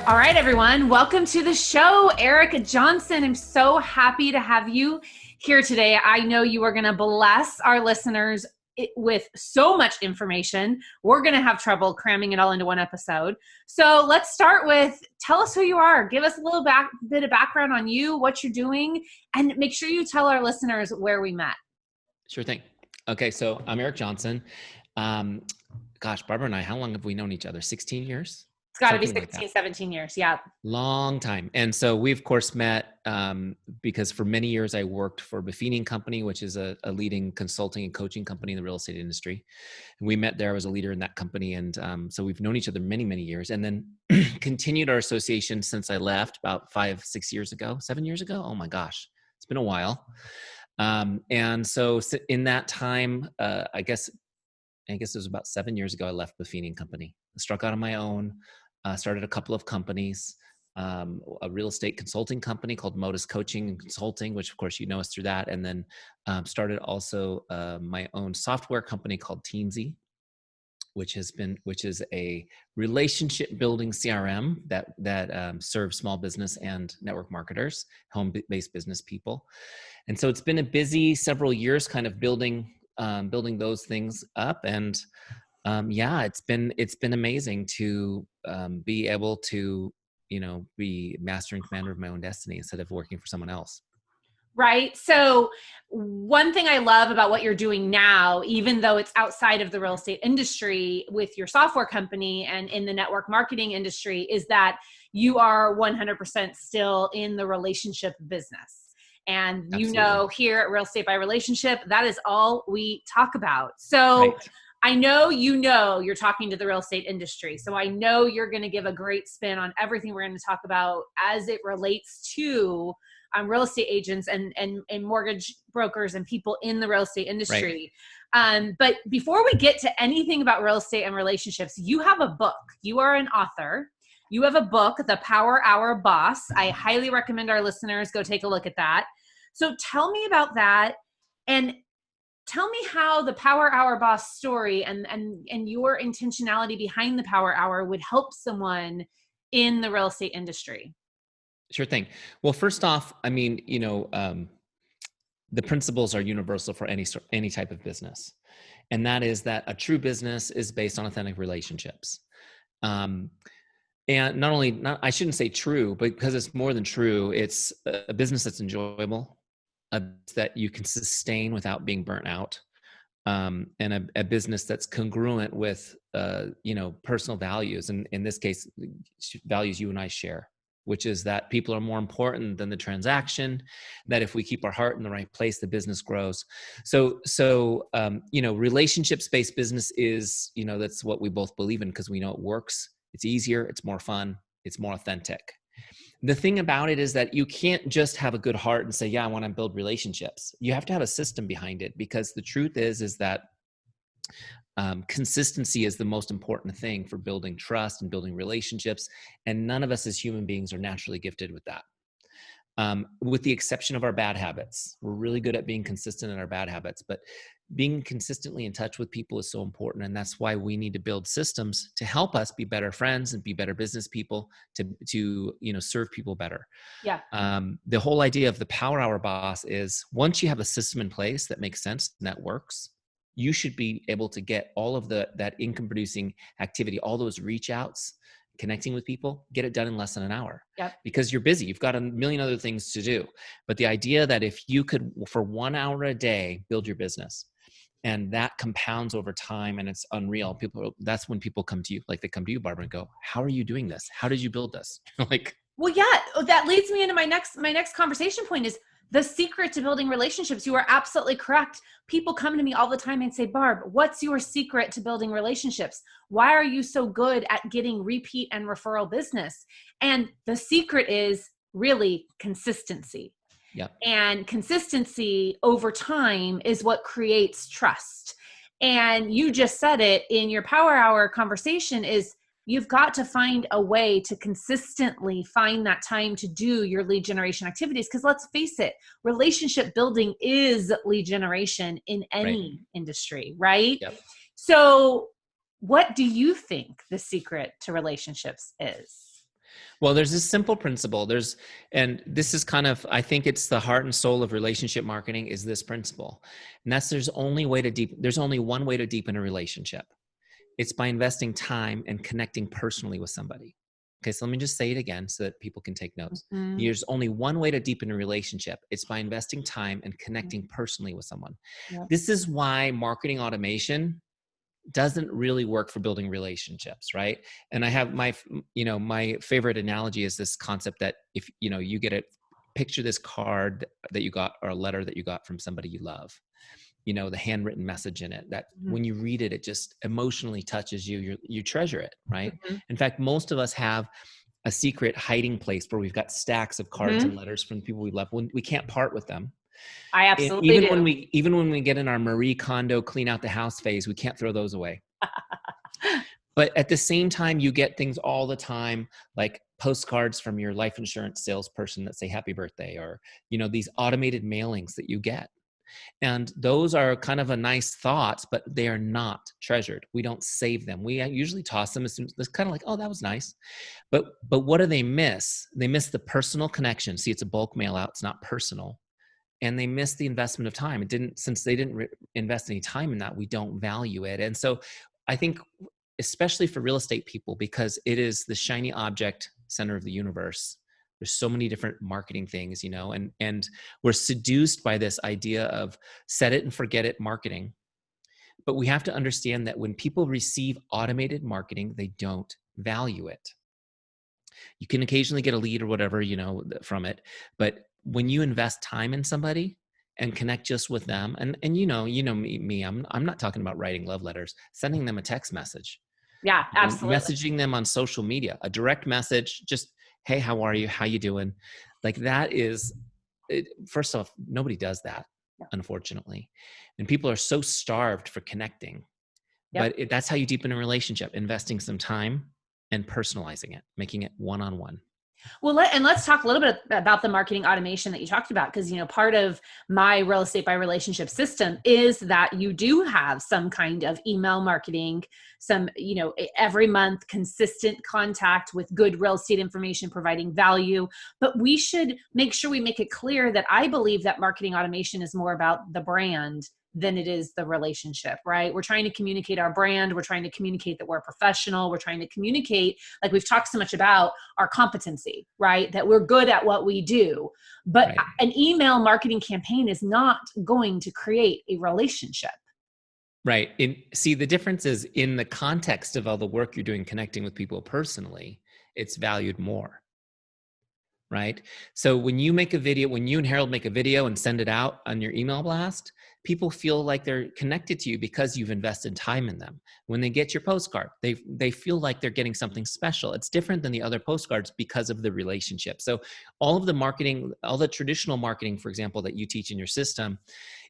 All right, everyone. Welcome to the show. Eric Johnson. I'm so happy to have you here today. I know you are going to bless our listeners with so much information. We're going to have trouble cramming it all into one episode. So let's start with, tell us who you are. Give us a little bit of background on you, what you're doing, and make sure you tell our listeners where we met. Sure thing. Okay, so I'm Eric Johnson. Barbara and I, how long have we known each other? 16 years? It's got to be Something 16, like 17 years. Yeah. Long time. And so we, of course, met because for many years I worked for Buffini & Company, which is a leading consulting and coaching company in the real estate industry. And we met there. I was a leader in that company. And so we've known each other many, many years. And then continued our association since I left about 7 years ago. Oh my gosh, it's been a while. And so in that time, I guess it was about 7 years ago, I left Buffini & Company. I struck out on my own, started a couple of companies, a real estate consulting company called Modus Coaching and Consulting, which of course you know us through that. And then started also my own software company called Teamzy, which is a relationship building CRM that serves small business and network marketers, home-based business people. And so it's been a busy several years kind of building those things up. And it's been amazing to be able to, be master and commander of my own destiny instead of working for someone else. Right. So one thing I love about what you're doing now, even though it's outside of the real estate industry with your software company and in the network marketing industry, is that you are 100% still in the relationship business. And Absolutely. Here at Real Estate by Relationship, that is all we talk about. So Right. I know you're talking to the real estate industry. So I know you're going to give a great spin on everything we're going to talk about as it relates to real estate agents and mortgage brokers and people in the real estate industry. Right. But before we get to anything about real estate and relationships, you have a book. You are an author. You have a book, The Power Hour Boss. I highly recommend our listeners go take a look at that. So tell me about that, and tell me how the Power Hour Boss story and your intentionality behind the Power Hour would help someone in the real estate industry. Sure thing. Well, first off, I mean, the principles are universal for any type of business. And that is that a true business is based on authentic relationships. And I shouldn't say true, but because it's more than true, it's a business that's enjoyable, that you can sustain without being burnt out, and a business that's congruent with, personal values. And in this case, values you and I share, which is that people are more important than the transaction, that if we keep our heart in the right place, the business grows. So relationships-based business is, that's what we both believe in because we know it works. It's easier, it's more fun, it's more authentic. The thing about it is that you can't just have a good heart and say, yeah, I want to build relationships. You have to have a system behind it, because the truth is that consistency is the most important thing for building trust and building relationships. And none of us as human beings are naturally gifted with that. With the exception of our bad habits. We're really good at being consistent in our bad habits, but being consistently in touch with people is so important. And that's why we need to build systems to help us be better friends and be better business people, to serve people better. Yeah. The whole idea of the Power Hour Boss is, once you have a system in place that makes sense and that works, you should be able to get all of that income producing activity, all those reach outs, connecting with people, get it done in less than an hour. Yep. Because you're busy. You've got a million other things to do. But the idea that if you could, for 1 hour a day, build your business, and that compounds over time, and it's unreal. That's when people come to you, like they come to you, Barbara, and go, how are you doing this? How did you build this? Well, yeah, that leads me into my next conversation point is the secret to building relationships. You are absolutely correct. People come to me all the time and say, Barb, what's your secret to building relationships? Why are you so good at getting repeat and referral business? And the secret is really consistency. Yeah. And consistency over time is what creates trust. And you just said it in your Power Hour conversation, is you've got to find a way to consistently find that time to do your lead generation activities. Because let's face it, relationship building is lead generation in any industry, right? Yep. So what do you think the secret to relationships is? Well, there's this simple principle. And this is kind of, I think it's the heart and soul of relationship marketing is this principle. And that's there's only one way to deepen a relationship. It's by investing time and connecting personally with somebody. Okay, so let me just say it again so that people can take notes. Mhm. There's only one way to deepen a relationship. It's by investing time and Mhm. connecting personally with someone. Yep. This is why marketing automation doesn't really work for building relationships, right? And I have my favorite analogy is this concept that if you get a picture this card that you got or a letter that you got from somebody you love, the handwritten message in it, that Mhm. when you read it, it just emotionally touches you. You treasure it, right? Mhm. In fact, most of us have a secret hiding place where we've got stacks of cards and Mhm. letters from the people we love when we can't part with them. I And absolutely even do. when we get in our Marie Kondo clean out the house phase, we can't throw those away. But at the same time, you get things all the time, like postcards from your life insurance salesperson that say happy birthday, or these automated mailings that you get. And those are kind of a nice thought, but they are not treasured. We don't save them. We usually toss them as soon as it's kind of like, oh, that was nice. But what do they miss? They miss the personal connection. See, it's a bulk mail out, it's not personal. And they miss the investment of time. Since they didn't invest any time in that, we don't value it. And so I think, especially for real estate people, because it is the shiny object center of the universe, there's so many different marketing things, and we're seduced by this idea of set it and forget it marketing. But we have to understand that when people receive automated marketing, they don't value it. You can occasionally get a lead or whatever, from it. But when you invest time in somebody and connect just with them, and me, I'm not talking about writing love letters, sending them a text message, Yeah, absolutely. messaging them on social media, a direct message, just, hey, how are you? How you doing? Like that is, first off, nobody does that, Yeah. unfortunately. And people are so starved for connecting. Yep. But that's how you deepen a relationship, investing some time and personalizing it, making it one-on-one. Well, let's talk a little bit about the marketing automation that you talked about, because part of my real estate by relationship system is that you do have some kind of email marketing, some every month consistent contact with good real estate information, providing value. But we should make sure we make it clear that I believe that marketing automation is more about the brand than it is the relationship, right? We're trying to communicate our brand. We're trying to communicate that we're a professional. We're trying to communicate, like we've talked so much about, our competency, right? That we're good at what we do. But Right. an email marketing campaign is not going to create a relationship. Right. See, the difference is in the context of all the work you're doing connecting with people personally, it's valued more. Right. So when you make a video, when you and Harold make a video and send it out on your email blast, people feel like they're connected to you because you've invested time in them. When they get your postcard, they feel like they're getting something special. It's different than the other postcards because of the relationship. So all of the marketing, all the traditional marketing, for example, that you teach in your system,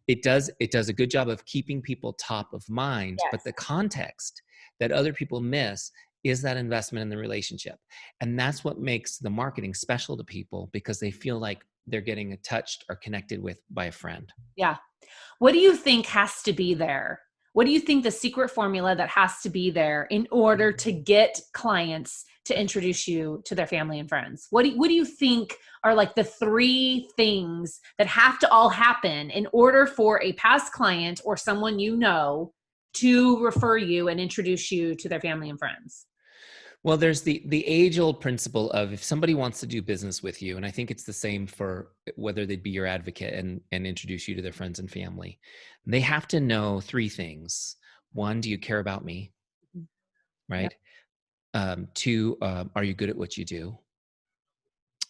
it does a good job of keeping people top of mind, but Yes. the context that other people miss is that investment in the relationship. And that's what makes the marketing special to people, because they feel like they're getting touched or connected with by a friend. Yeah. What do you think has to be there? What do you think the secret formula that has to be there in order to get clients to introduce you to their family and friends? What do you think are like the three things that have to all happen in order for a past client or someone to refer you and introduce you to their family and friends? Well, there's the age old principle of, if somebody wants to do business with you, and I think it's the same for whether they'd be your advocate and introduce you to their friends and family, they have to know three things. One, do you care about me? Yep. Right. Two, are you good at what you do?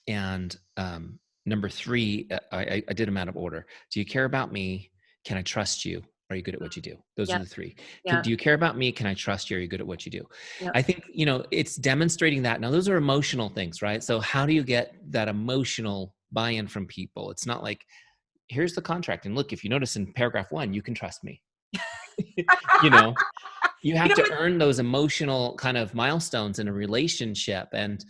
And number three, I did them out of order. Do you care about me? Can I trust you? Are you good at what you do? Those are Yep. the three. Yep. Do you care about me? Can I trust you? Are you good at what you do? Yep. I think, it's demonstrating that. Now, those are emotional things, right? So how do you get that emotional buy-in from people? It's not like, here's the contract. And look, if you notice in paragraph 1, you can trust me. you know, you You have know to what? earn those emotional kind of milestones in a relationship. And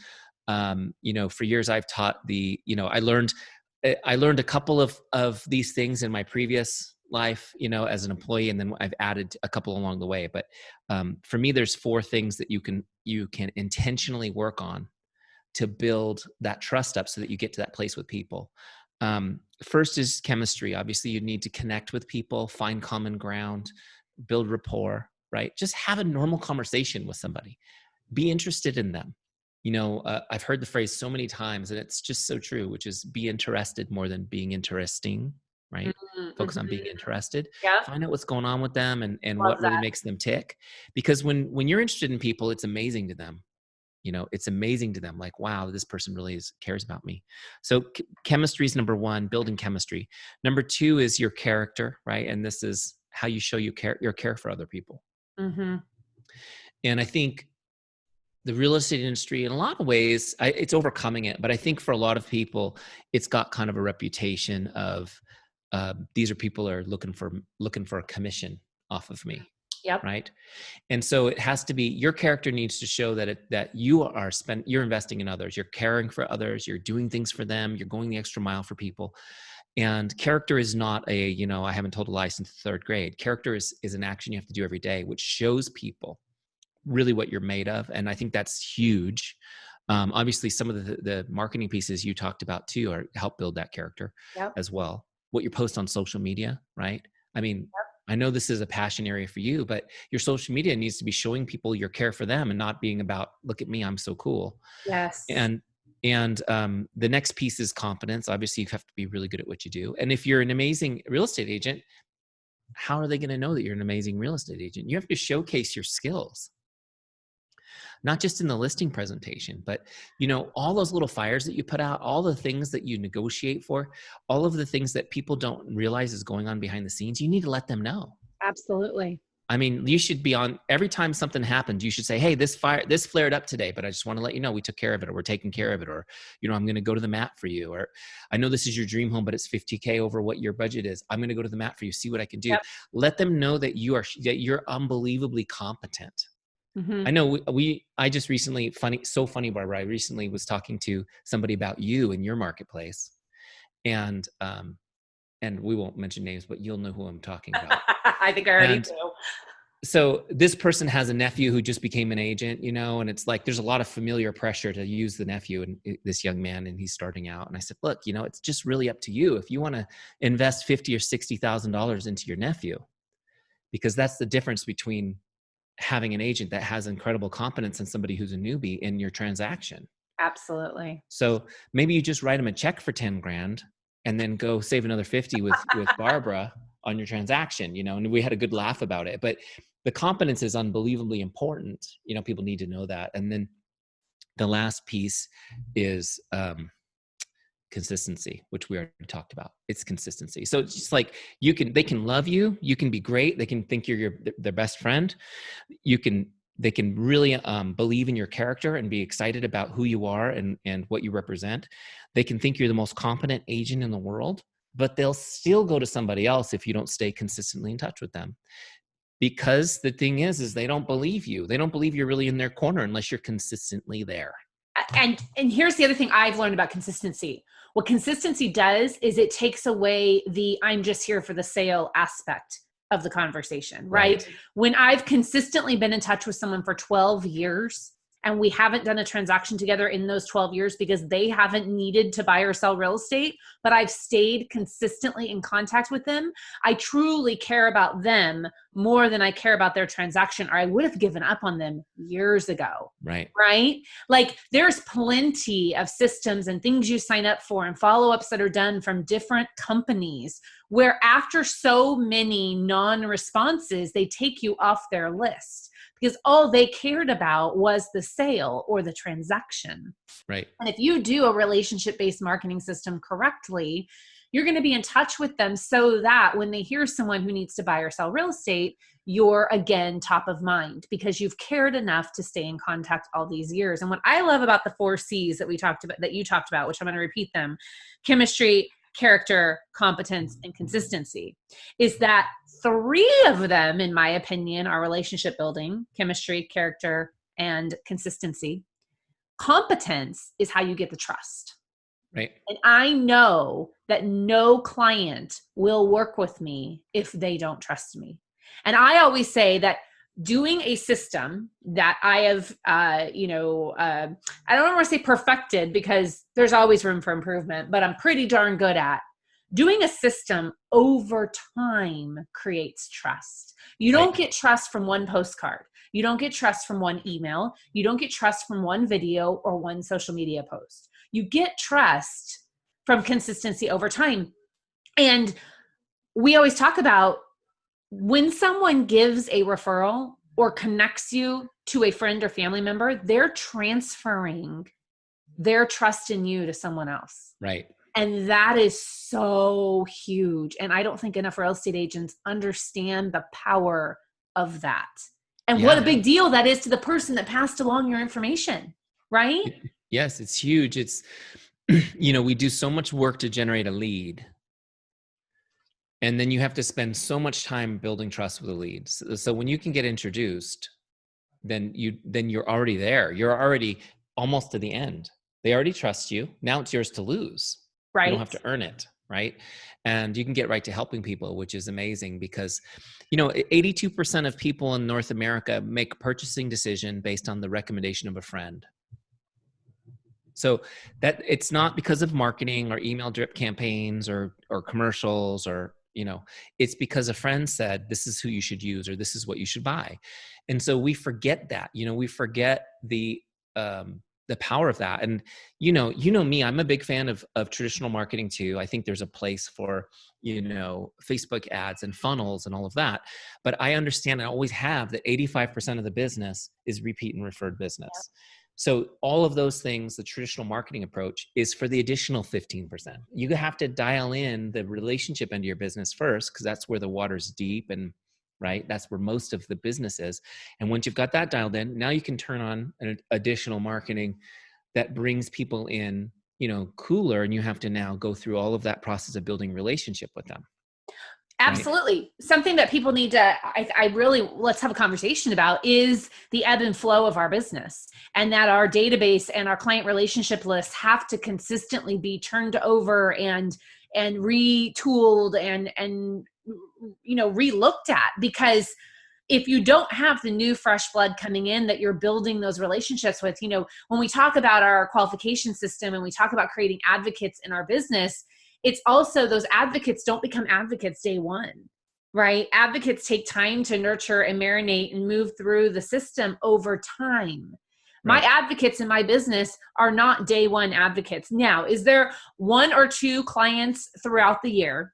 for years I've taught I learned a couple of these things in my previous life, as an employee, and then I've added a couple along the way. But for me, there's 4 things that you can intentionally work on to build that trust up so that you get to that place with people. First is chemistry. Obviously, you need to connect with people, find common ground, build rapport, right? Just have a normal conversation with somebody. Be interested in them. I've heard the phrase so many times, and it's just so true, which is be interested more than being interesting, right? Focus on being interested. Yeah. Find out what's going on with them and Love what really that. makes them tick. Because when you're interested in people, it's amazing to them. It's amazing to them. Like, wow, this person really cares about me. So chemistry is number one, building chemistry. Number two is your character, right? And this is how you show your care for other people. Mm-hmm. And I think the real estate industry, in a lot of ways, it's overcoming it. But I think for a lot of people, it's got kind of a reputation of these are people are looking for a commission off of me, Yep. right? And so it has to be, your character needs to show that you're investing in others, you're caring for others, you're doing things for them, you're going the extra mile for people. And character is not I haven't told a lie since third grade. Character is an action you have to do every day, which shows people really what you're made of. And I think that's huge. Obviously, some of the marketing pieces you talked about too are help build that character Yep. as well. What you post on social media, right? I mean, I know this is a passion area for you, but your social media needs to be showing people your care for them and not being about, look at me, I'm so cool. Yes. And the next piece is confidence. Obviously, you have to be really good at what you do. And if you're an amazing real estate agent, how are they going to know that you're an amazing real estate agent? You have to showcase your skills, not just in the listing presentation, but all those little fires that you put out, all the things that you negotiate for, all of the things that people don't realize is going on behind the scenes. You need to let them know. Absolutely. I mean, you should be on every time something happens, you should say, hey, this flared up today, but I just want to let you know we took care of it, or we're taking care of it, or, I'm going to go to the mat for you. Or I know this is your dream home, but it's $50K over what your budget is. I'm going to go to the mat for you. See what I can do. Yep. Let them know that you're unbelievably competent. Mm-hmm. I know I just recently, so funny, Barbara, I recently was talking to somebody about you and your marketplace, and we won't mention names, but you'll know who I'm talking about. I think I already And do. so this person has a nephew who just became an agent, and it's like, there's a lot of familiar pressure to use the nephew and this young man, and he's starting out. And I said, look, it's just really up to you. If you want to invest $50,000 or $60,000 into your nephew, because that's the difference between having an agent that has incredible competence and somebody who's a newbie in your transaction. Absolutely. So maybe you just write them a check for 10 grand and then go save another 50 with Barbara on your transaction, and we had a good laugh about it. But the competence is unbelievably important. People need to know that. And then the last piece is consistency, which we already talked about. It's consistency. So it's just like they can love you. You can be great. They can think you're their best friend. They can really believe in your character and be excited about who you are and what you represent. They can think you're the most competent agent in the world, but they'll still go to somebody else if you don't stay consistently in touch with them. Because the thing is they don't believe you. They don't believe you're really in their corner unless you're consistently there. And here's the other thing I've learned about consistency. What consistency does is it takes away the I'm just here for the sale aspect of the conversation, right? When I've consistently been in touch with someone for 12 years and we haven't done a transaction together in those 12 years because they haven't needed to buy or sell real estate, but I've stayed consistently in contact with them, I truly care about them more than I care about their transaction, or I would have given up on them years ago. Right? Like there's plenty of systems and things you sign up for and follow-ups that are done from different companies where after so many non-responses, they take you off their list because all they cared about was the sale or the transaction. Right. And if you do a relationship-based marketing system correctly, you're going to be in touch with them so that when they hear someone who needs to buy or sell real estate, you're again top of mind because you've cared enough to stay in contact all these years. And what I love about the 4 C's that you talked about, which I'm going to repeat them: chemistry, character, competence, and consistency, is that 3 of them, in my opinion, are relationship building: chemistry, character, and consistency. Competence is how you get the trust. Right. And I know that no client will work with me if they don't trust me. And I always say that doing a system that I have, I don't want to say perfected because there's always room for improvement, but I'm pretty darn good at doing a system over time creates trust. You don't Right. get trust from one postcard. You don't get trust from one email. You don't get trust from one video or one social media post. You get trust from consistency over time. And we always talk about when someone gives a referral or connects you to a friend or family member, they're transferring their trust in you to someone else. Right. And that is so huge. And I don't think enough real estate agents understand the power of that. And what a Yeah. big deal that is to the person that passed along your information, right? Yes, it's huge. It's, we do so much work to generate a lead. And then you have to spend so much time building trust with the leads. So when you can get introduced, then you're already there. You're already almost to the end. They already trust you. Now it's yours to lose. You don't Right. have to earn it, right? And you can get right to helping people, which is amazing because, 82% of people in North America make a purchasing decision based on the recommendation of a friend. So that it's not because of marketing or email drip campaigns or commercials or, it's because a friend said, this is who you should use, or this is what you should buy. And so we forget that, we forget the power of that. And, me, I'm a big fan of traditional marketing too. I think there's a place for, Facebook ads and funnels and all of that. But I understand, I always have, that 85% of the business is repeat and referred business. So all of those things, the traditional marketing approach is for the additional 15%. You have to dial in the relationship into your business first, because that's where the water's deep and right. That's where most of the business is. And once you've got that dialed in, now you can turn on an additional marketing that brings people in, cooler. And you have to now go through all of that process of building relationship with them. Right? Absolutely. Something that people need to, I really, let's have a conversation about is the ebb and flow of our business, and that our database and our client relationship lists have to consistently be turned over and retooled and re-looked at, because if you don't have the new fresh blood coming in that you're building those relationships with, when we talk about our qualification system and we talk about creating advocates in our business, it's also those advocates don't become advocates day one, right? Advocates take time to nurture and marinate and move through the system over time. My Right. advocates in my business are not day one advocates. Now, is there one or two clients throughout the year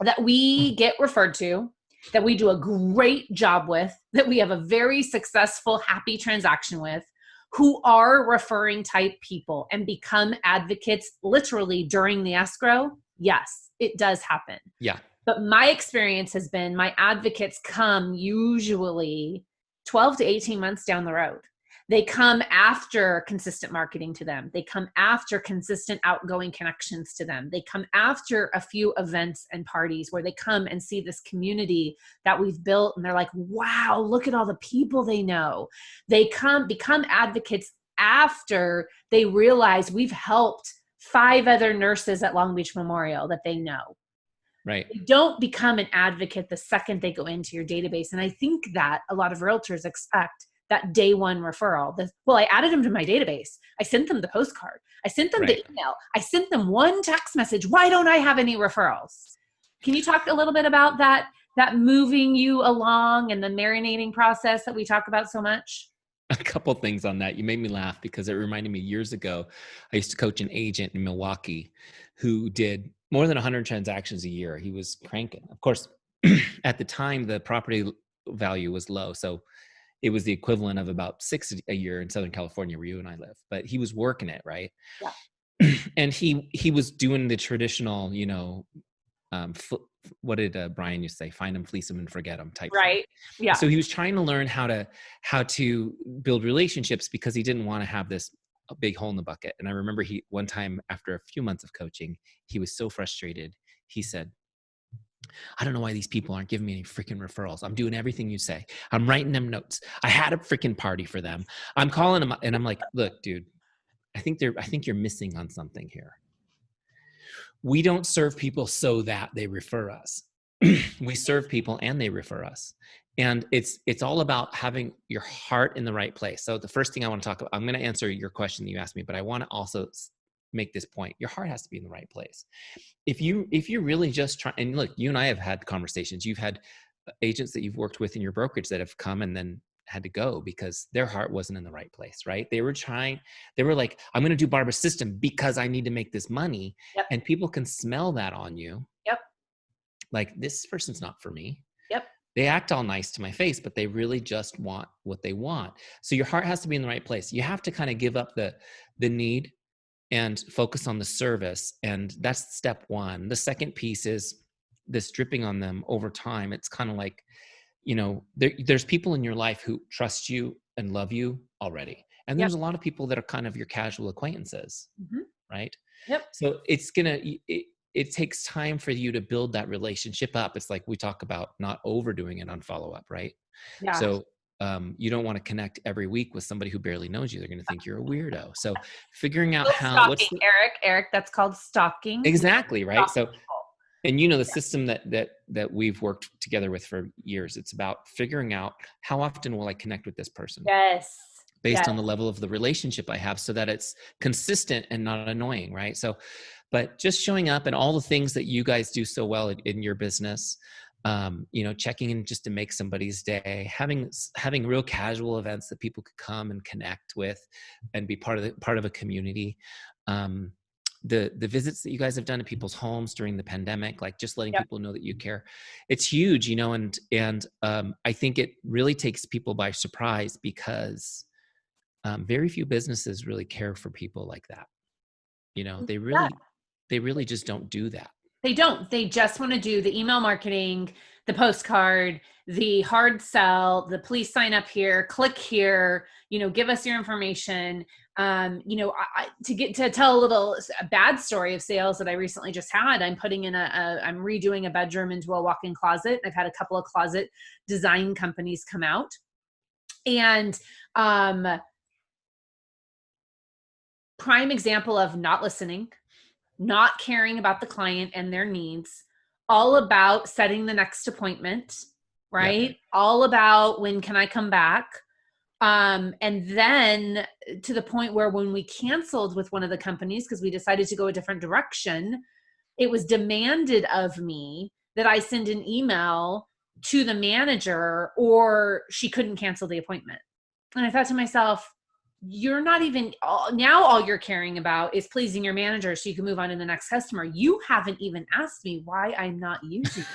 that we get referred to, that we do a great job with, that we have a very successful, happy transaction with, who are referring type people and become advocates literally during the escrow? Yes, it does happen. Yeah. But my experience has been my advocates come usually 12 to 18 months down the road. They come after consistent marketing to them. They come after consistent outgoing connections to them. They come after a few events and parties where they come and see this community that we've built. And they're like, wow, look at all the people they know. They become advocates after they realize we've helped 5 other nurses at Long Beach Memorial that they know. Right. They don't become an advocate the second they go into your database. And I think that a lot of realtors expect that day one referral. Well, I added them to my database. I sent them the postcard. I sent them the email. I sent them one text message. Why don't I have any referrals? Can you talk a little bit about that moving you along and the marinating process that we talk about so much? A couple things on that. You made me laugh because it reminded me years ago, I used to coach an agent in Milwaukee who did more than 100 transactions a year. He was cranking. Of course, at the time, the property value was low. So it was the equivalent of about 6 a year in Southern California, where you and I live. But he was working it, right? Yeah. And he was doing the traditional, what did Brian used to say? Find them, fleece them, and forget them type thing. Right. Yeah. So he was trying to learn how to build relationships because he didn't want to have this a big hole in the bucket. And I remember one time after a few months of coaching, he was so frustrated. He said, I don't know why these people aren't giving me any freaking referrals. I'm doing everything you say. I'm writing them notes. I had a freaking party for them. I'm calling them, and I'm like, look, dude, I think you're missing on something here. We don't serve people so that they refer us. we serve people and they refer us. And it's all about having your heart in the right place. So the first thing I want to talk about, I'm going to answer your question that you asked me, but I want to also make this point. Your heart has to be in the right place. If you really just try, and look, you and I have had conversations. You've had agents that you've worked with in your brokerage that have come and then had to go because their heart wasn't in the right place, right? They were like, I'm going to do Barbara's system because I need to make this money. Yep. And people can smell that on you. Yep. Like, this person's not for me. Yep. They act all nice to my face, but they really just want what they want. So your heart has to be in the right place. You have to kind of give up the need and focus on the service. And that's step one. The second piece is this dripping on them over time. It's kind of like, there's people in your life who trust you and love you already. And Yep. there's a lot of people that are kind of your casual acquaintances, right? Yep. So it takes time for you to build that relationship up. It's like we talk about not overdoing it on follow-up, right? Yeah. So you don't want to connect every week with somebody who barely knows you. They're going to think you're a weirdo. So figuring out how, Eric, that's called stalking. Exactly, right? So, people. and the system that we've worked together with for years, it's about figuring out how often will I connect with this person? Yes. Based on the level of the relationship I have, so that it's consistent and not annoying, right? So, but just showing up and all the things that you guys do so well in your business, checking in just to make somebody's day, having real casual events that people could come and connect with and be part of a community. The visits that you guys have done to people's homes during the pandemic, like just letting people know that you care, it's huge, and I think it really takes people by surprise because very few businesses really care for people like that. They really just don't do that. They don't. They just want to do the email marketing, the postcard, the hard sell, the please sign up here, click here, give us your information. To tell a bad story of sales that I recently just had, I'm redoing a bedroom into a walk-in closet. I've had a couple of closet design companies come out, and prime example of not listening, not caring about the client and their needs, all about setting the next appointment, right? Yep. All about when can I come back? And then to the point where when we canceled with one of the companies, because we decided to go a different direction, it was demanded of me that I send an email to the manager or she couldn't cancel the appointment. And I thought to myself, you're not even, now all you're caring about is pleasing your manager so you can move on to the next customer. You haven't even asked me why I'm not using it.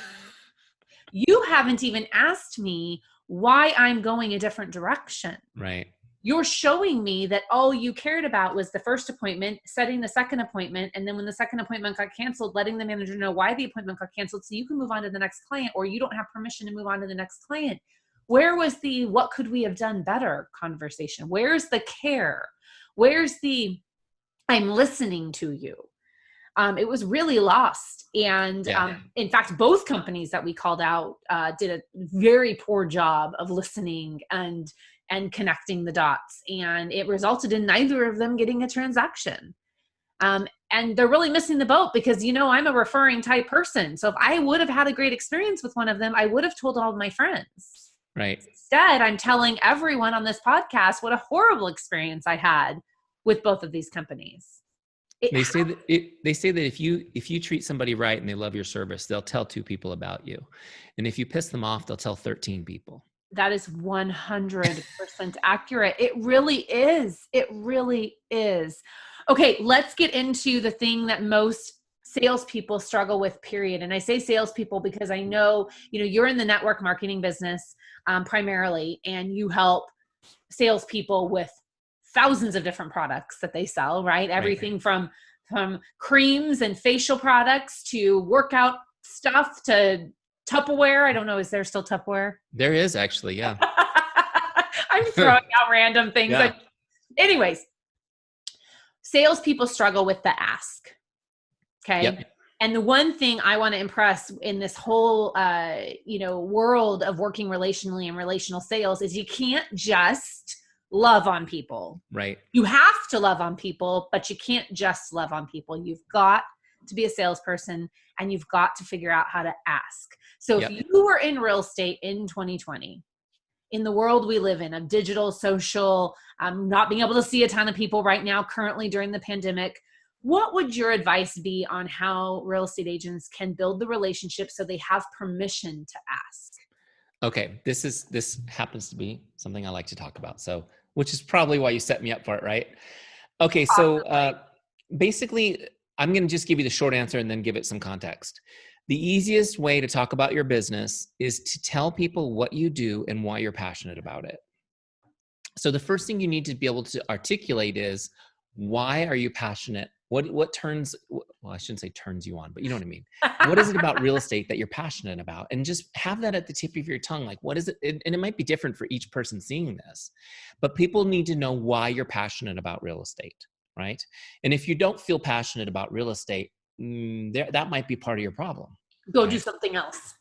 You haven't even asked me why I'm going a different direction. Right. You're showing me that all you cared about was the first appointment, setting the second appointment, and then when the second appointment got canceled, letting the manager know why the appointment got canceled so you can move on to the next client, or you don't have permission to move on to the next client. Where was the what could we have done better conversation? Where's the care? Where's the I'm listening to you? It was really lost. And in fact, both companies that we called out did a very poor job of listening and connecting the dots. And it resulted in neither of them getting a transaction. And they're really missing the boat because, I'm a referring type person. So if I would have had a great experience with one of them, I would have told all of my friends. Right. Instead, I'm telling everyone on this podcast what a horrible experience I had with both of these companies. They say that if you treat somebody right and they love your service, they'll tell 2 people about you. And if you piss them off, they'll tell 13 people. That is 100% accurate. It really is. It really is. Okay, let's get into the thing that most salespeople struggle with, period. And I say salespeople because I know, you're in the network marketing business primarily, and you help salespeople with thousands of different products that they sell, right? Everything from creams and facial products to workout stuff to Tupperware. I don't know. Is there still Tupperware? There is actually, yeah. I'm throwing out random things. Yeah. Anyways, salespeople struggle with the ask. Okay. Yep. And the one thing I want to impress in this whole, world of working relationally and relational sales is you can't just love on people. Right. You have to love on people, but you can't just love on people. You've got to be a salesperson, and you've got to figure out how to ask. So if Yep. you were in real estate in 2020, in the world we live in of digital, social, not being able to see a ton of people right now, currently during the pandemic, what would your advice be on how real estate agents can build the relationship so they have permission to ask? Okay, this happens to be something I like to talk about. So, which is probably why you set me up for it, right? Okay, so basically, I'm going to just give you the short answer and then give it some context. The easiest way to talk about your business is to tell people what you do and why you're passionate about it. So the first thing you need to be able to articulate is, why are you passionate? What turns, well, I shouldn't say turns you on, but you know what I mean. What is it about real estate that you're passionate about? And just have that at the tip of your tongue. Like, what is it? And it might be different for each person seeing this, but people need to know why you're passionate about real estate, right? And if you don't feel passionate about real estate, that might be part of your problem. Go do Right? something else.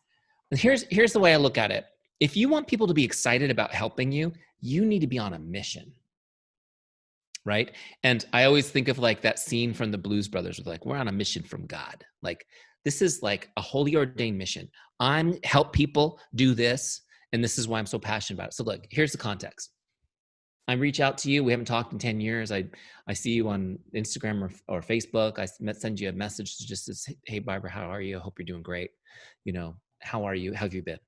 And here's the way I look at it. If you want people to be excited about helping you, you need to be on a mission. Right. And I always think of like that scene from the Blues Brothers with like, we're on a mission from God. Like, this is like a holy ordained mission. I'm help people do this. And this is why I'm so passionate about it. So look, here's the context. I reach out to you. We haven't talked in 10 years. I see you on Instagram or Facebook. I send you a message to just say, hey, Barbara, how are you? I hope you're doing great. You know, how are you? How have you been?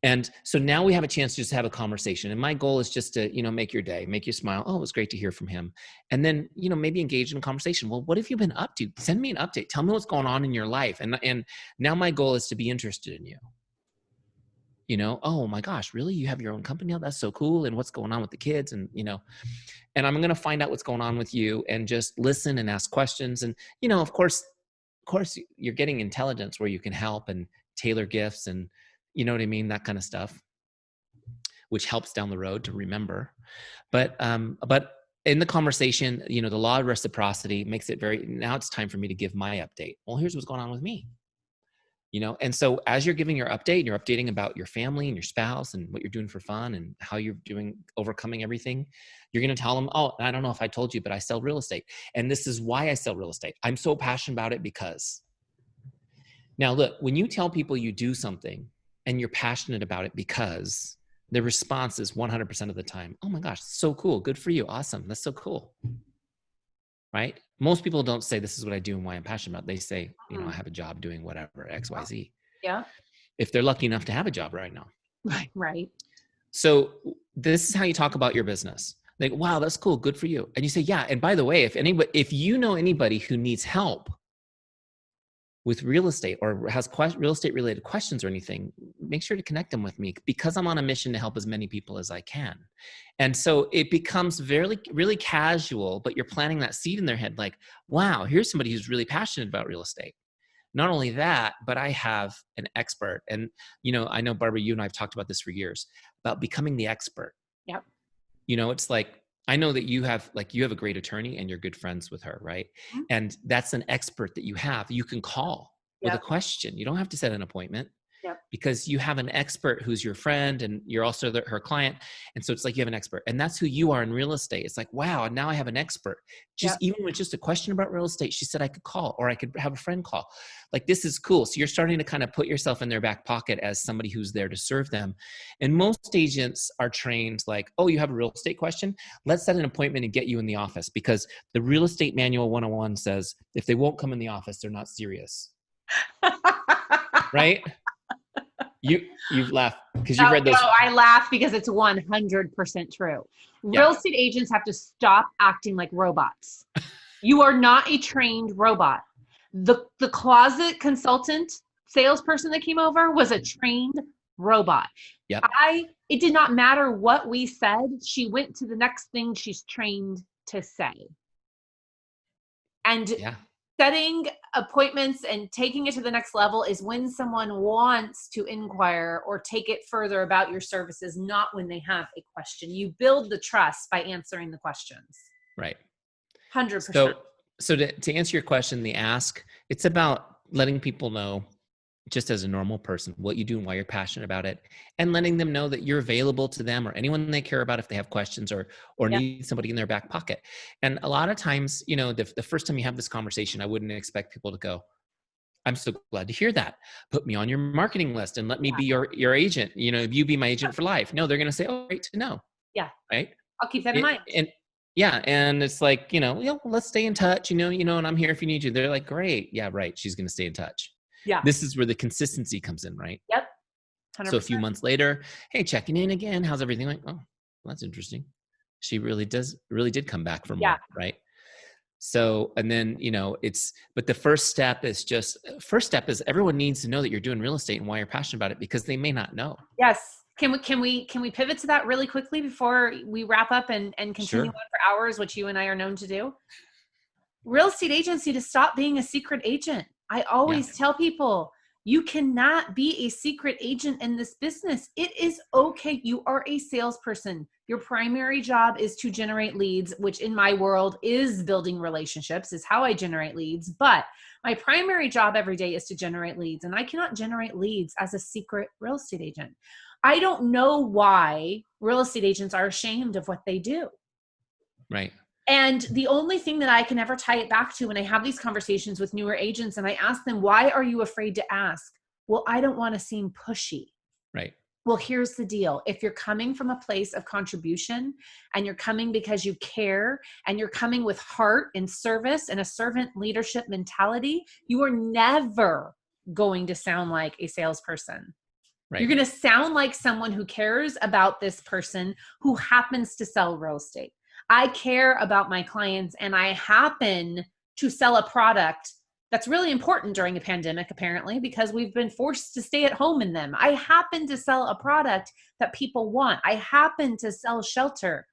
And so now we have a chance to just have a conversation. And my goal is just to, make your day, make you smile. Oh, it was great to hear from him. And then, maybe engage in a conversation. Well, what have you been up to? Send me an update. Tell me what's going on in your life. And now my goal is to be interested in you. Oh my gosh, really? You have your own company now? That's so cool. And what's going on with the kids? And, and I'm going to find out what's going on with you and just listen and ask questions. And, of course, you're getting intelligence where you can help and tailor gifts and, you know what I mean? That kind of stuff, which helps down the road to remember. But in the conversation, the law of reciprocity makes it now it's time for me to give my update. Well, here's what's going on with me. And so as you're giving your update, you're updating about your family and your spouse and what you're doing for fun and how you're doing, overcoming everything. You're going to tell them, oh, I don't know if I told you, but I sell real estate. And this is why I sell real estate. I'm so passionate about it because. Now, look, when you tell people you do something and you're passionate about it because, the response is 100% of the time, oh my gosh, so cool. Good for you. Awesome. That's so cool. Right? Most people don't say this is what I do and why I'm passionate about it. They say, I have a job doing whatever, X, Y, Z. Yeah. If they're lucky enough to have a job right now. Right. So this is how you talk about your business. Like, wow, that's cool. Good for you. And you say, yeah. And by the way, if you know anybody who needs help with real estate or has real estate related questions or anything, make sure to connect them with me because I'm on a mission to help as many people as I can. And so it becomes really casual, but you're planting that seed in their head. Like, wow, here's somebody who's really passionate about real estate. Not only that, but I have an expert. And, I know, Barbara, you and I have talked about this for years about becoming the expert. Yep. It's like, I know that you have a great attorney and you're good friends with her, right? Mm-hmm. And that's an expert that you have. You can call with a question. You don't have to set an appointment because you have an expert who's your friend and you're also her client. And so it's like you have an expert and that's who you are in real estate. It's like, wow, now I have an expert. Even with just a question about real estate, she said I could call or I could have a friend call. Like, this is cool. So you're starting to kind of put yourself in their back pocket as somebody who's there to serve them. And most agents are trained like, oh, you have a real estate question? Let's set an appointment and get you in the office because the real estate manual 101 says if they won't come in the office, they're not serious. Right? You've laughed because you've read those. No, I laugh because it's 100% true. Yeah. Real estate agents have to stop acting like robots. You are not a trained robot. The closet consultant salesperson that came over was a trained robot. Yeah. It did not matter what we said. She went to the next thing she's trained to say. And setting appointments and taking it to the next level is when someone wants to inquire or take it further about your services, not when they have a question. You build the trust by answering the questions. Right. 100%. So to answer your question, the ask, it's about letting people know just as a normal person, what you do and why you're passionate about it, and letting them know that you're available to them or anyone they care about if they have questions or Yep. need somebody in their back pocket. And a lot of times, the first time you have this conversation, I wouldn't expect people to go, I'm so glad to hear that. Put me on your marketing list and let me Yeah. be your agent. You be my agent for life. No, they're going to say, oh, great to know. Yeah. Right. I'll keep that in mind. And yeah. And it's like, well, let's stay in touch, and I'm here if you need you. They're like, great. Yeah, right. She's going to stay in touch. Yeah. This is where the consistency comes in, right? Yep. So a 100%. few months later, hey, checking in again. How's everything? Like, oh, well, that's interesting. She really did come back for Yeah. more, right? So, and then, but the first step is everyone needs to know that you're doing real estate and why you're passionate about it, because they may not know. Yes. Can we pivot to that really quickly before we wrap up and continue Sure. on for hours, which you and I are known to do? Real estate agents need to stop being a secret agent. I Yeah. always tell people, you cannot be a secret agent in this business. It is okay. You are a salesperson. Your primary job is to generate leads, which in my world is building relationships, is how I generate leads. But my primary job every day is to generate leads. And I cannot generate leads as a secret real estate agent. I don't know why real estate agents are ashamed of what they do. Right. And the only thing that I can ever tie it back to when I have these conversations with newer agents and I ask them, why are you afraid to ask? Well, I don't want to seem pushy. Right. Well, here's the deal. If you're coming from a place of contribution and you're coming because you care and you're coming with heart and service and a servant leadership mentality, you are never going to sound like a salesperson. Right. You're going to sound like someone who cares about this person who happens to sell real estate. I care about my clients and I happen to sell a product that's really important during a pandemic, apparently, because we've been forced to stay at home in them. I happen to sell a product that people want. I happen to sell shelter,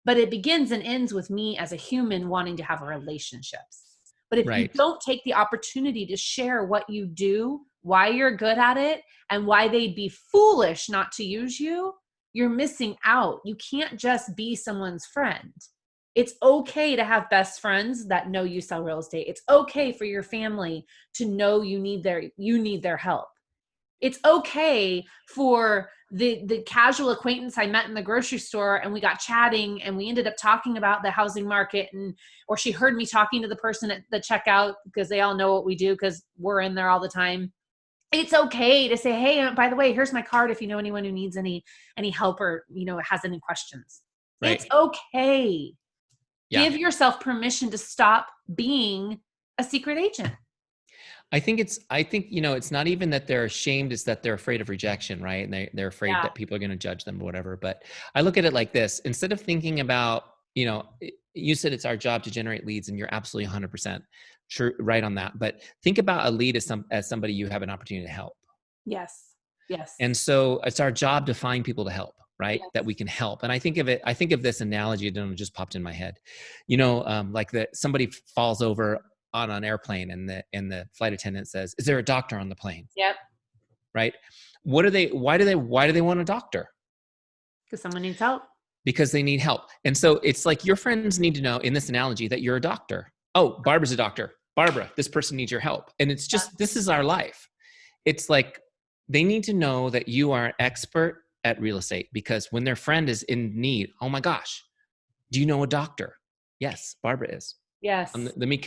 but it begins and ends with me as a human wanting to have relationships. But if you Right. don't take the opportunity to share what you do, why you're good at it, and why they'd be foolish not to use you, you're missing out. You can't just be someone's friend. It's okay to have best friends that know you sell real estate. It's okay for your family to know you need their help. It's okay for the casual acquaintance I met in the grocery store and we got chatting and we ended up talking about the housing market, or she heard me talking to the person at the checkout because they all know what we do because we're in there all the time. It's okay to say, hey, by the way, here's my card if you know anyone who needs any help or has any questions. It's Right. okay. Yeah. Give yourself permission to stop being a secret agent. I think it's not even that they're ashamed, it's that they're afraid of rejection, right? And they're afraid that people are going to judge them or whatever. But I look at it like this: instead of thinking about, you said it's our job to generate leads, and you're absolutely 100% true, right on that. But think about a lead as somebody you have an opportunity to help. Yes. Yes. And so it's our job to find people to help, right? Yes. That we can help. And I think of this analogy that just popped in my head, like that somebody falls over on an airplane and the flight attendant says, is there a doctor on the plane? Yep. Right. Why do they want a doctor? Because someone needs help. Because they need help. And so it's like your friends need to know in this analogy that you're a doctor. Oh, Barbara's a doctor. Barbara, this person needs your help. And it's just, this is our life. It's like, they need to know that you are an expert at real estate, because when their friend is in need, oh my gosh, do you know a doctor? Yes, Barbara is. Yes. Let me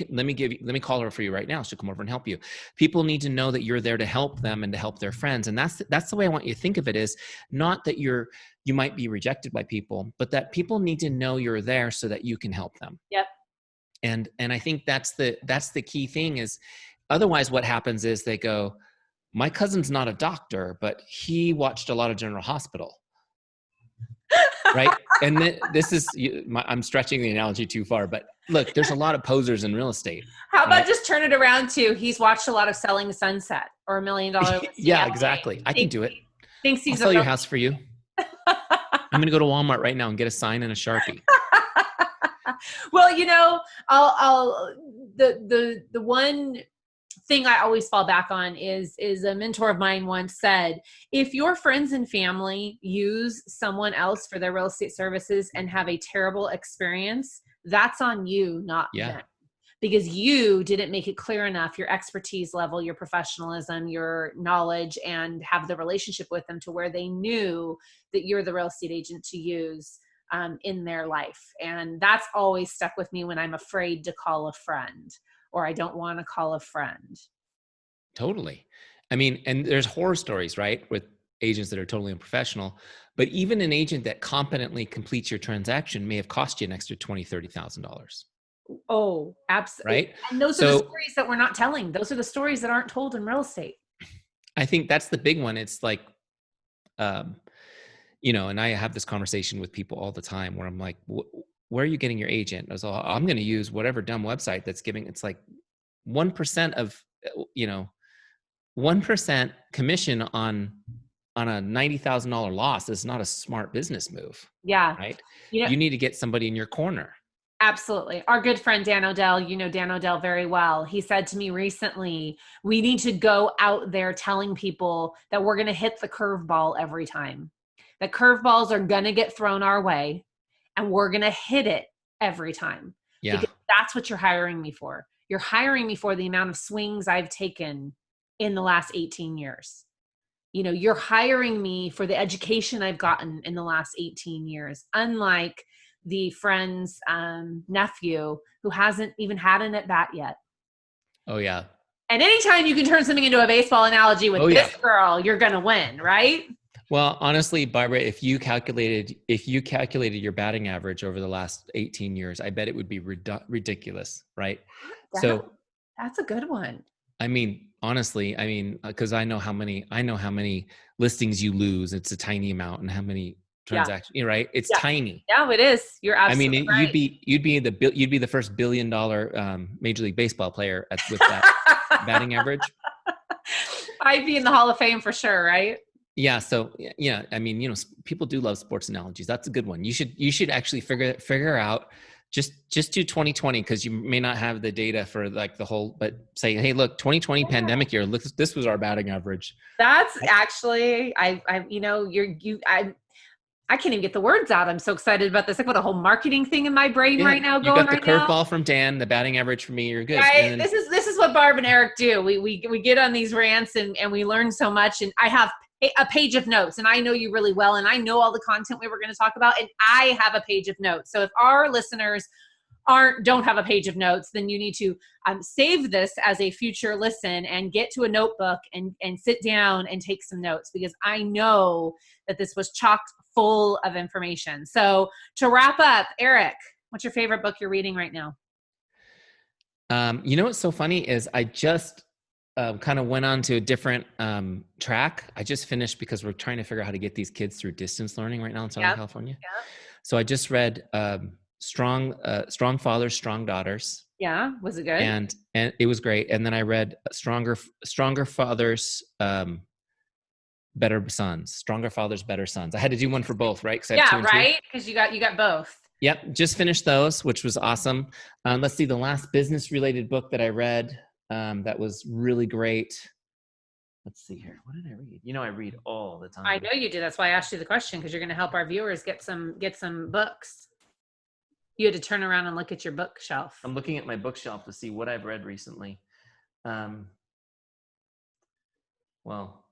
call her for you right now. She'll come over and help you. People need to know that you're there to help them and to help their friends. And that's the way I want you to think of it, is not that you might be rejected by people, but that people need to know you're there so that you can help them. Yep. And I think that's the key thing, is otherwise what happens is they go, my cousin's not a doctor, but he watched a lot of General Hospital. Right. And this is, I'm stretching the analogy too far, but look, there's a lot of posers in real estate. How about just turn it around to, he's watched a lot of Selling Sunset or $1 Million Listing. Yeah, exactly. I can do it. Thinks he's I'll sell your house for you. I'm going to go to Walmart right now and get a sign and a Sharpie. Well, the one thing I always fall back on is a mentor of mine once said, if your friends and family use someone else for their real estate services and have a terrible experience, that's on you, not them. because you didn't make it clear enough, your expertise level, your professionalism, your knowledge, and have the relationship with them to where they knew that you're the real estate agent to use in their life. And that's always stuck with me when I'm afraid to call a friend, or I don't want to call a friend. Totally. I mean, and there's horror stories, right? With agents that are totally unprofessional, but even an agent that competently completes your transaction may have cost you an extra $20,000, $30,000. Oh, absolutely. Right. And those are the So stories that we're not telling. Those are the stories that aren't told in real estate. I think that's the big one. It's like, um, and I have this conversation with people all the time where I'm like, where are you getting your agent? I was like, I'm going to use whatever dumb website that's giving, it's like 1% of, 1% commission on a $90,000 loss is not a smart business move, Yeah. right? You know, You need to get somebody in your corner. absolutely. Our good friend Dan Odell, you know Dan Odell very well. He said to me recently, we need to go out there telling people that we're going to hit the curveball every time. That curveballs are going to get thrown our way and we're going to hit it every time, Yeah. because that's what you're hiring me for. You're hiring me for the amount of swings I've taken in the last 18 years. You're hiring me for the education I've gotten in the last 18 years, unlike the friend's nephew who hasn't even had an at bat yet. Oh yeah. And anytime you can turn something into a baseball analogy with Oh yeah. this girl, you're going to win, right? Well, honestly, Barbara, if you calculated your batting average over the last 18 years, I bet it would be ridiculous, right? So, That's a good one. I mean, honestly, because I know how many listings you lose. It's a tiny amount, and how many Yeah. transactions, right? It's Yeah. tiny. Yeah, it is. You're I mean, absolutely right. you'd be the first $1 billion Major League Baseball player with that batting average. I'd be in the Hall of Fame for sure, right? Yeah. So yeah, I mean, people do love sports analogies. That's a good one. You should actually figure out, just do 2020, because you may not have the data for like the whole, but say, hey, look, 2020 pandemic year, look, this was our batting average. That's actually, I can't even get the words out. I'm so excited about this. I put a whole marketing thing in my brain Yeah, right now you going got the right now. curveball from Dan, the batting average for me, you're good. Right. And This is what Barb and Eric do. We get on these rants and we learn so much. And I have a page of notes, and I know you really well, and I know all the content we were going to talk about, and I have a page of notes. So if our listeners don't have a page of notes, then you need to save this as a future listen and get to a notebook and sit down and take some notes, because I know that this was chock full of information. So to wrap up, Eric, what's your favorite book you're reading right now? what's so funny is I just kind of went on to a different track. I just finished, because we're trying to figure out how to get these kids through distance learning right now in Southern California. Yeah. So I just read Strong Fathers, Strong Daughters. Yeah. Was it good? And it was great. And then I read Stronger Fathers, Better Sons. Stronger Fathers, Better Sons. I had to do one for both, right? Yeah, right. Because you got both. Yep, just finished those, which was awesome. Let's see, the last business-related book that I read that was really great. Let's see here. What did I read? I read all the time. I know you do. That's why I asked you the question, because you're going to help our viewers get some books. You had to turn around and look at your bookshelf. I'm looking at my bookshelf to see what I've read recently. Well,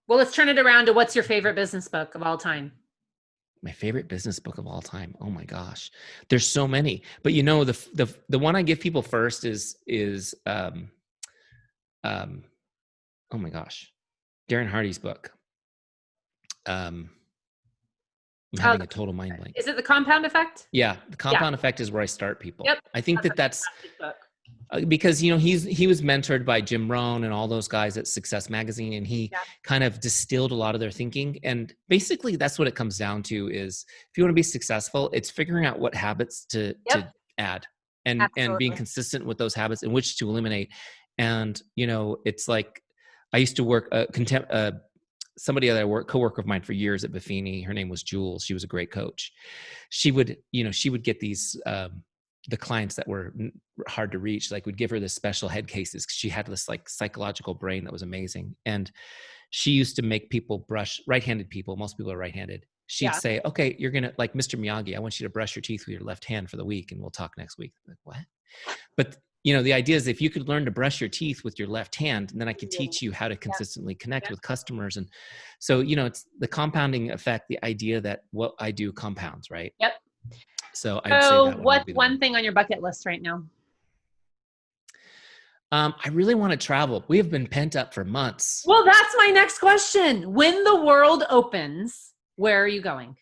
let's turn it around to what's your favorite business book of all time? My favorite business book of all time. Oh my gosh, there's so many. But the one I give people first is oh my gosh, Darren Hardy's book. I'm having a total mind blank. Is it The Compound Effect? Yeah, The Compound Effect is where I start people. Yep. I think that's because he was mentored by Jim Rohn and all those guys at Success Magazine, and he kind of distilled a lot of their thinking. And basically, that's what it comes down to: is if you want to be successful, it's figuring out what habits to add and being consistent with those habits and which to eliminate. And it's like I used to work somebody that I co-worker of mine for years at Buffini. Her name was Jules. She was a great coach. She would get these. The clients that were hard to reach, like, would give her this special head cases, because she had this like psychological brain that was amazing. And she used to make people brush, right-handed people, most people are right-handed. She'd say, okay, you're going to, like Mr. Miyagi, I want you to brush your teeth with your left hand for the week, and we'll talk next week. I'm like, what? But the idea is if you could learn to brush your teeth with your left hand, and then I could Yeah. teach you how to consistently connect Yeah. with customers. And so, it's the compounding effect, the idea that what I do compounds, right? Yep. So I'd say So that one would what's be the one. one thing on your bucket list right now? I really want to travel. We have been pent up for months. Well, that's my next question. When the world opens, where are you going?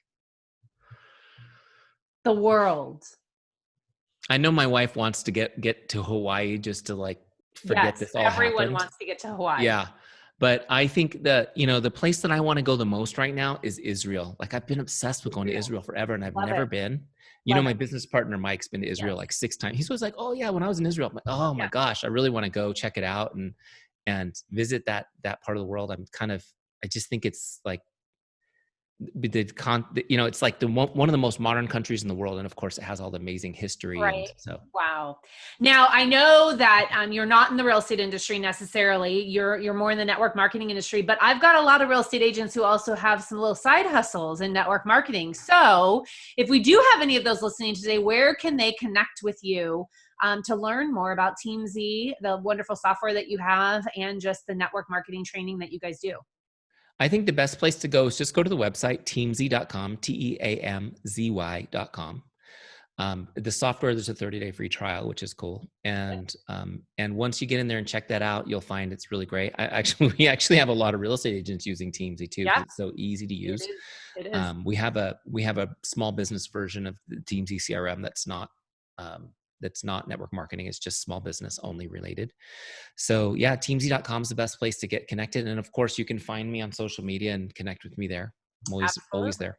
The world. I know my wife wants to get to Hawaii just to like forget Yes, this all everyone happened. wants to get to Hawaii. Yeah. But I think that, the place that I want to go the most right now is Israel. Like I've been obsessed with going to Israel forever and I've Love never it. been. Love My it. business partner, Mike's been to Israel Yes. like 6 times. He's always like, oh yeah, when I was in Israel, I'm like, oh my Yeah. gosh, I really want to go check it out and visit that part of the world. I just think it's like it's like one of the most modern countries in the world. And of course it has all the amazing history. And Right. so Wow. Now I know that you're not in the real estate industry necessarily. You're more in the network marketing industry, but I've got a lot of real estate agents who also have some little side hustles in network marketing. So if we do have any of those listening today, where can they connect with you to learn more about Teamzy, the wonderful software that you have, and just the network marketing training that you guys do? I think the best place to go is just go to the website, teamzy.com, teamzy.com. The software, there's a 30-day free trial, which is cool. And once you get in there and check that out, you'll find it's really great. We actually have a lot of real estate agents using Teamzy too, Yeah, because it's so easy to it use. is. It is. We have a small business version of the Teamzy CRM that's not network marketing. It's just small business only related. So yeah, teamzy.com is the best place to get connected. And of course you can find me on social media and connect with me there. I'm always Absolutely. there.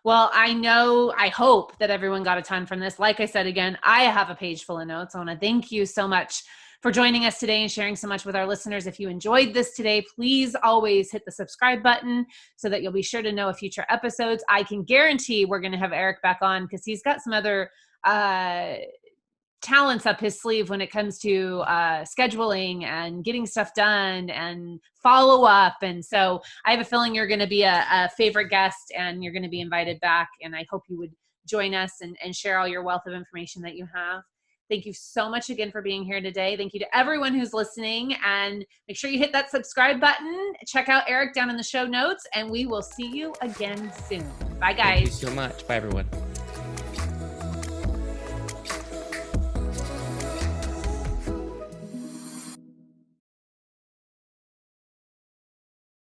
Well, I hope that everyone got a ton from this. Like I said, again, I have a page full of notes. I want to thank you so much for joining us today and sharing so much with our listeners. If you enjoyed this today, please always hit the subscribe button so that you'll be sure to know of future episodes. I can guarantee we're going to have Eric back on because he's got some other talents up his sleeve when it comes to scheduling and getting stuff done and follow up. And so I have a feeling you're going to be a favorite guest and you're going to be invited back. And I hope you would join us and share all your wealth of information that you have. Thank you so much again for being here today. Thank you to everyone who's listening, and make sure you hit that subscribe button. Check out Eric down in the show notes, and we will see you again soon. Bye, guys. Thank you so much. Bye, everyone.